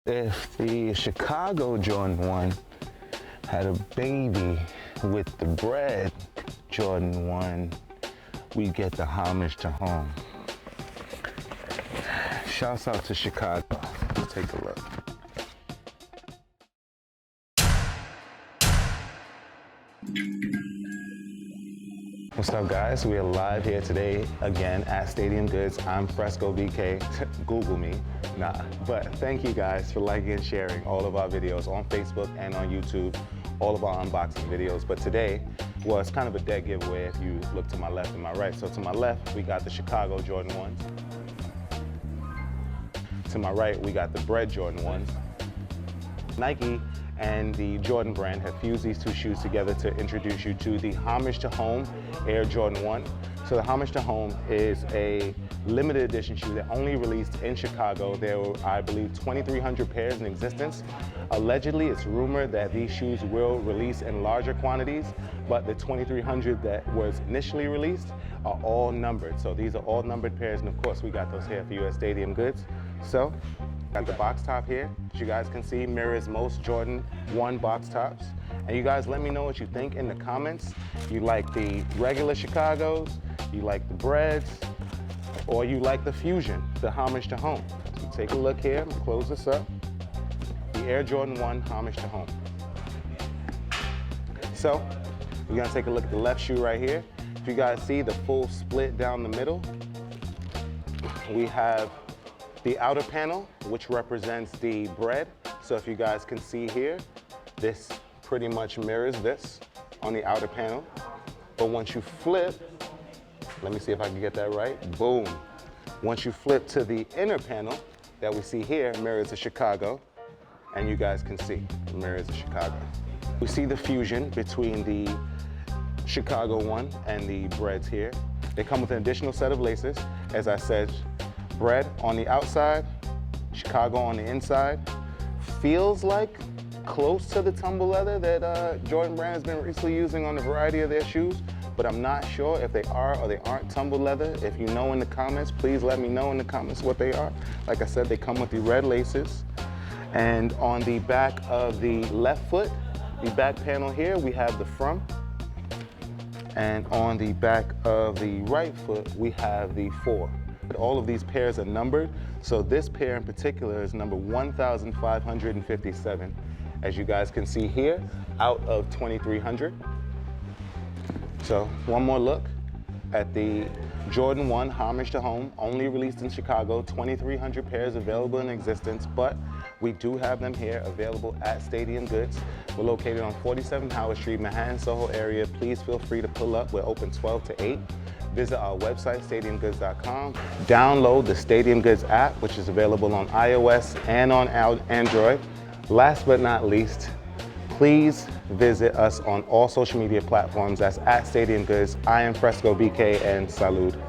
If the Chicago Jordan 1 had a baby with the Bred Jordan 1, we get the homage to home. Shouts out to Chicago. Let's take a look. What's up, guys? We are live here today again at Stadium Goods. I'm Fresco VK. Google me. Nah, but thank you guys for liking and sharing all of our videos on Facebook and on YouTube, all of our unboxing videos. But today was kind of a dead giveaway if you look to my left and my right. So to my left, we got the Chicago Jordan 1s. To my right, we got the Bred Jordan 1s. Nike and the Jordan brand have fused these two shoes together to introduce you to the Homage to Home Air Jordan 1. So the Homage to Home is a limited edition shoe that only released in Chicago. There were, I believe, 2,300 pairs in existence. Allegedly, it's rumored that these shoes will release in larger quantities, but the 2,300 that was initially released are all numbered. So these are all numbered pairs, and of course, we got those here for you at Stadium Goods. So, got the box top here, as you guys can see, mirrors most Jordan 1 box tops. And you guys let me know what you think in the comments. You like the regular Chicagos, you like the Breds, or you like the Fusion, the Homage to Home. So take a look here, close this up. The Air Jordan 1 Homage to Home. So, we're gonna take a look at the left shoe right here. If you guys see the full split down the middle, we have the outer panel, which represents the Bred. So if you guys can see here, this pretty much mirrors this on the outer panel. But once you flip, let me see if I can get that right, boom. Once you flip to the inner panel that we see here, mirrors the Chicago, and you guys can see, it mirrors the Chicago. We see the fusion between the Chicago 1 and the Breds here. They come with an additional set of laces. As I said, Bred on the outside, Chicago on the inside. Feels like close to the tumble leather that Jordan brand has been recently using on a variety of their shoes, but I'm not sure if they are or they aren't tumble leather. If you know in the comments, please let me know in the comments what they are. Like I said, they come with the red laces. And on the back of the left foot, the back panel here, we have the from. And on the back of the right foot, we have the for. All of these pairs are numbered, so this pair in particular is number 1,557, as you guys can see here, out of 2,300. So one more look at the Jordan 1 Homage to Home, only released in Chicago, 2,300 pairs available in existence, but we do have them here available at Stadium Goods. We're located on 47 Howard Street, Manhattan, Soho area. Please feel free to pull up. We're open 12 to 8. Visit our website, stadiumgoods.com. Download the Stadium Goods app, which is available on iOS and on Android. Last but not least, please visit us on all social media platforms. That's at Stadium Goods. I am Fresco VK, and salud.